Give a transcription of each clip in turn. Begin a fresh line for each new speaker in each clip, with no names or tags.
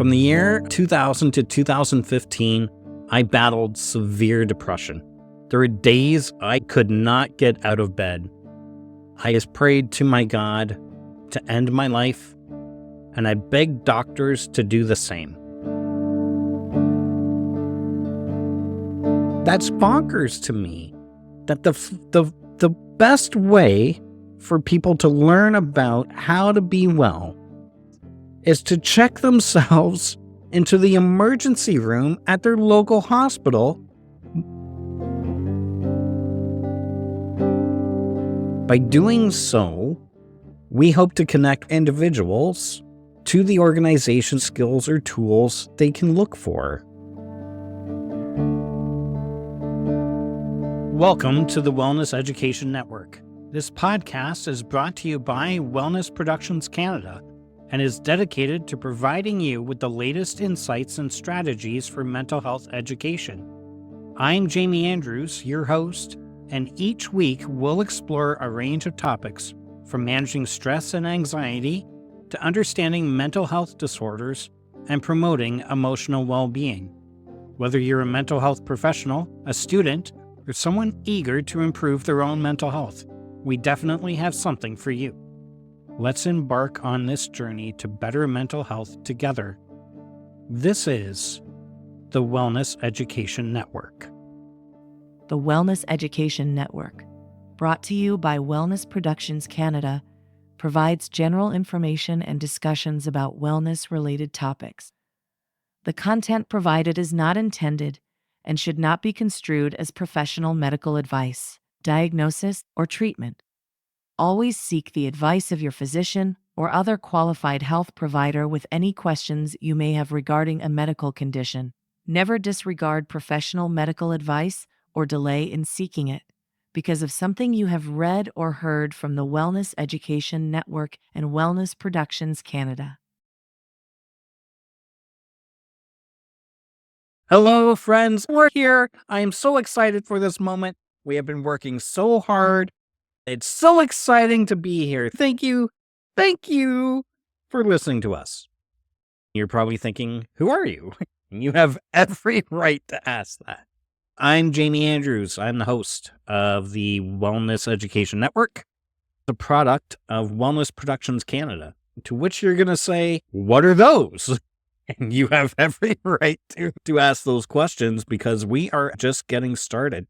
From the year 2000 to 2015, I battled severe depression. There were days I could not get out of bed. I just prayed to my God to end my life, and I begged doctors to do the same. That's bonkers to me, that the best way for people to learn about how to be well is to check themselves into the emergency room at their local hospital. By doing so, we hope to connect individuals to the organization skills or tools they can look for. Welcome to the Wellness Education Network. This podcast is brought to you by Wellness Productions Canada and is dedicated to providing you with the latest insights and strategies for mental health education. I'm Jamie Andrews, your host, and each week we'll explore a range of topics from managing stress and anxiety to understanding mental health disorders and promoting emotional well-being. Whether you're a mental health professional, a student, or someone eager to improve their own mental health, we definitely have something for you. Let's embark on this journey to better mental health together. This is the Wellness Education Network.
The Wellness Education Network, brought to you by Wellness Productions Canada, provides general information and discussions about wellness-related topics. The content provided is not intended and should not be construed as professional medical advice, diagnosis, or treatment. Always seek the advice of your physician or other qualified health provider with any questions you may have regarding a medical condition. Never disregard professional medical advice or delay in seeking it because of something you have read or heard from the Wellness Education Network and Wellness Productions Canada.
Hello, friends. We're here. I am so excited for this moment. We have been working so hard. It's so exciting to be here. Thank you for listening to us. You're probably thinking, who are you? You have every right to ask that. I'm Jamie Andrews. I'm the host of the Wellness Education Network, the product of Wellness Productions Canada, to which you're going to say, what are those? And you have every right to ask those questions because we are just getting started.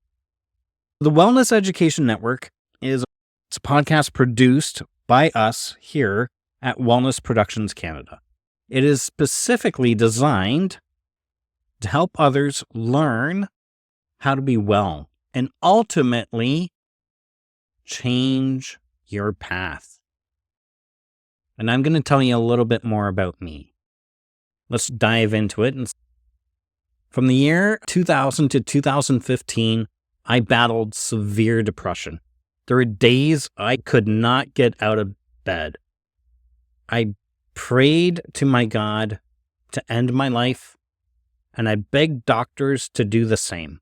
The Wellness Education Network it's a podcast produced by us here at Wellness Productions Canada. It is specifically designed to help others learn how to be well and ultimately change your path. And I'm going to tell you a little bit more about me. Let's dive into it. From the year 2000 to 2015, I battled severe depression. There were days I could not get out of bed. I prayed to my God to end my life, and I begged doctors to do the same.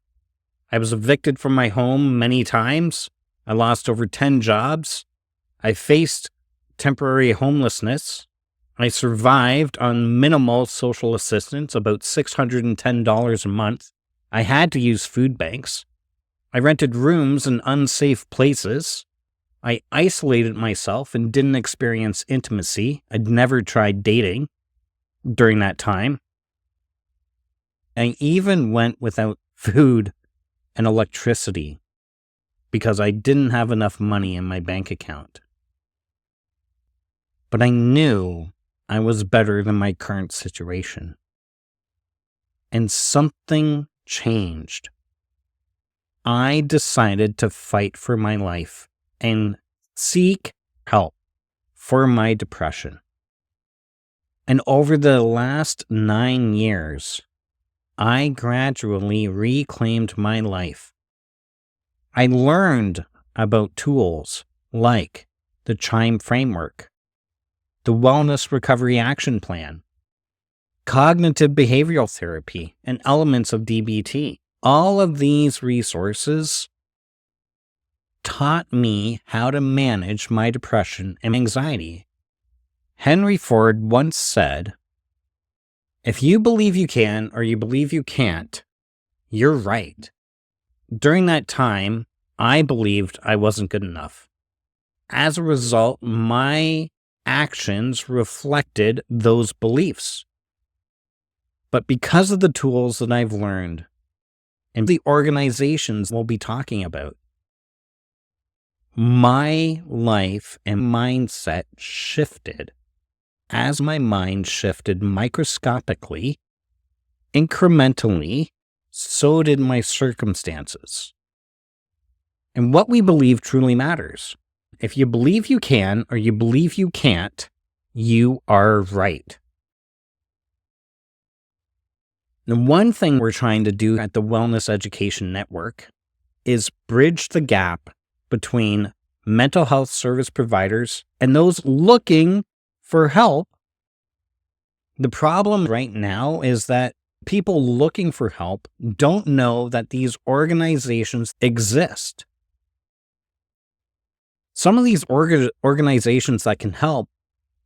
I was evicted from my home many times. I lost over 10 jobs. I faced temporary homelessness. I survived on minimal social assistance, about $610 a month. I had to use food banks. I rented rooms in unsafe places. I isolated myself and didn't experience intimacy. I'd never tried dating during that time. I even went without food and electricity because I didn't have enough money in my bank account. But I knew I was better than my current situation. And something changed. I decided to fight for my life and seek help for my depression. And over the last 9 years, I gradually reclaimed my life. I learned about tools like the CHIME framework, the Wellness Recovery Action Plan, cognitive behavioral therapy, and elements of DBT. All of these resources taught me how to manage my depression and anxiety. Henry Ford once said, If you believe you can or you believe you can't, you're right. During that time, I believed I wasn't good enough. As a result, my actions reflected those beliefs. But because of the tools that I've learned and the organizations we'll be talking about, my life and mindset shifted. As my mind shifted microscopically, incrementally, so did my circumstances. And what we believe truly matters. If you believe you can or you believe you can't, you are right. The one thing we're trying to do at the Wellness Education Network is bridge the gap between mental health service providers and those looking for help. The problem right now is that people looking for help don't know that these organizations exist. Some of these organizations that can help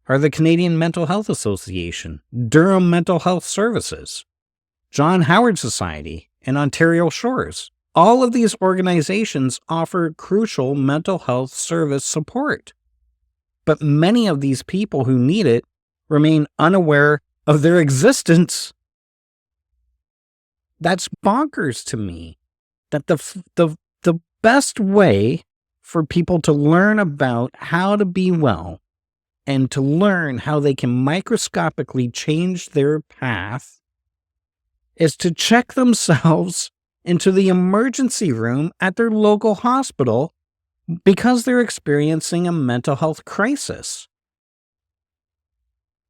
are the Canadian Mental Health Association, Durham Mental Health Services, John Howard Society, and Ontario Shores. All of these organizations offer crucial mental health service support. But many of these people who need it remain unaware of their existence. That's bonkers to me. That the best way for people to learn about how to be well and to learn how they can microscopically change their path is to check themselves into the emergency room at their local hospital because they're experiencing a mental health crisis.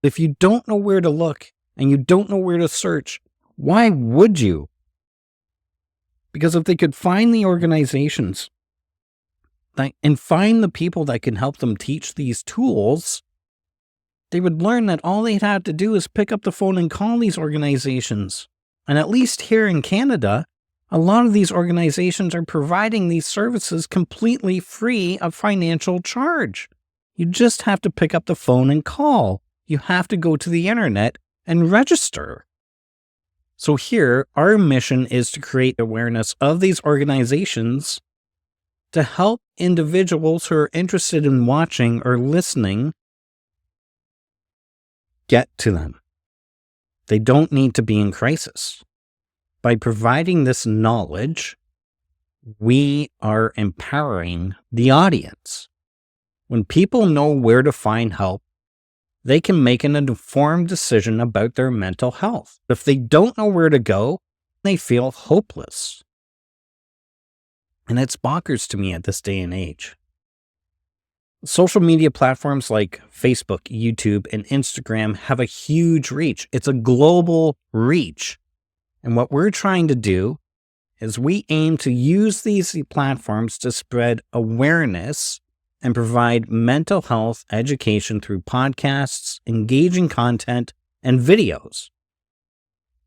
If you don't know where to look and you don't know where to search, why would you? Because if they could find the organizations and find the people that can help them teach these tools, they would learn that all they'd have to do is pick up the phone and call these organizations. And at least here in Canada, a lot of these organizations are providing these services completely free of financial charge. You just have to pick up the phone and call. You have to go to the internet and register. So here, our mission is to create awareness of these organizations to help individuals who are interested in watching or listening get to them. They don't need to be in crisis. By providing this knowledge, we are empowering the audience. When people know where to find help, they can make an informed decision about their mental health. If they don't know where to go, they feel hopeless. And it's bonkers to me at this day and age. Social media platforms like Facebook, YouTube, and Instagram have a huge reach. It's a global reach. And what we're trying to do is we aim to use these platforms to spread awareness and provide mental health education through podcasts, engaging content, and videos.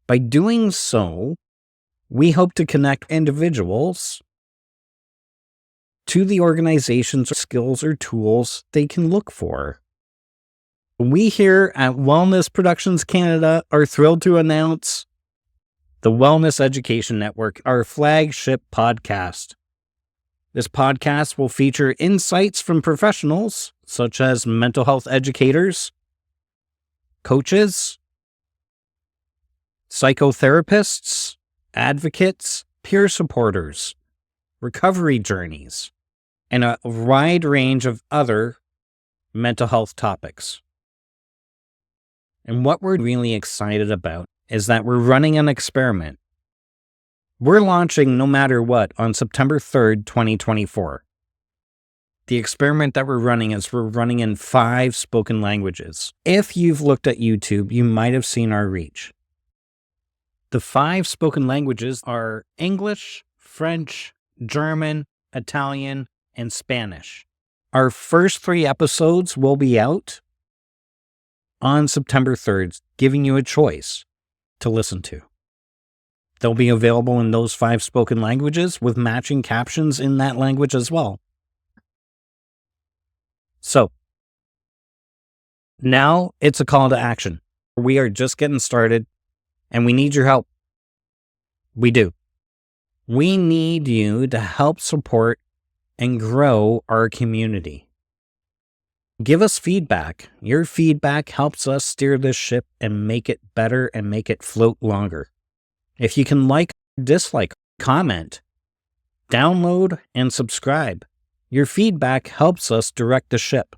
By doing so, we hope to connect individuals to the organizations, skills, or tools they can look for. We here at Wellness Productions Canada are thrilled to announce the Wellness Education Network, our flagship podcast. This podcast will feature insights from professionals such as mental health educators, coaches, psychotherapists, advocates, peer supporters, recovery journeys, and a wide range of other mental health topics. And what we're really excited about is that we're running an experiment. We're launching No Matter What on September 3rd, 2024. The experiment that we're running is we're running in 5 spoken languages. If you've looked at YouTube, you might have seen our reach. The 5 spoken languages are English, French, German, Italian, and Spanish. Our first 3 episodes will be out on September 3rd, giving you a choice to listen to. They'll be available in those 5 spoken languages with matching captions in that language as well. So, now it's a call to action. We are just getting started. And we need your help. We do. We need you to help support and grow our community. Give us feedback. Your feedback helps us steer this ship and make it better and make it float longer. If you can like, dislike, comment, download, and subscribe, your feedback helps us direct the ship.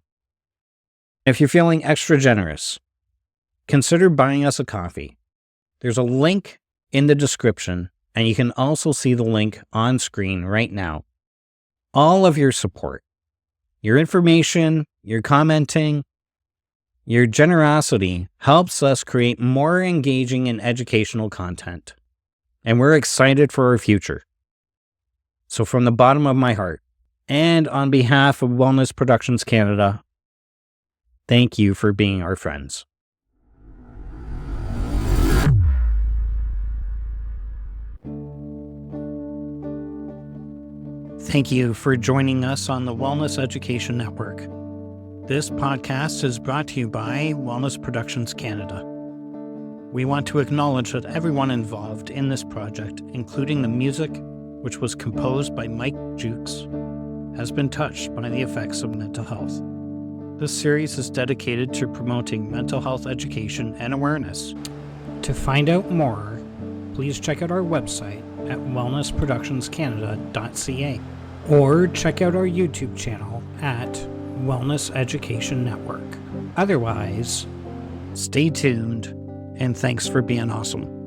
If you're feeling extra generous, consider buying us a coffee. There's a link in the description, and you can also see the link on screen right now. All of your support, your information, your commenting, your generosity helps us create more engaging and educational content. And we're excited for our future. So from the bottom of my heart, and on behalf of Wellness Productions Canada, thank you for being our friends. Thank you for joining us on the Wellness Education Network. This podcast is brought to you by Wellness Productions Canada. We want to acknowledge that everyone involved in this project, including the music, which was composed by Mike Jukes, has been touched by the effects of mental health. This series is dedicated to promoting mental health education and awareness. To find out more, please check out our website at wellnessproductionscanada.ca or check out our YouTube channel at Wellness Education Network. Otherwise, stay tuned and thanks for being awesome.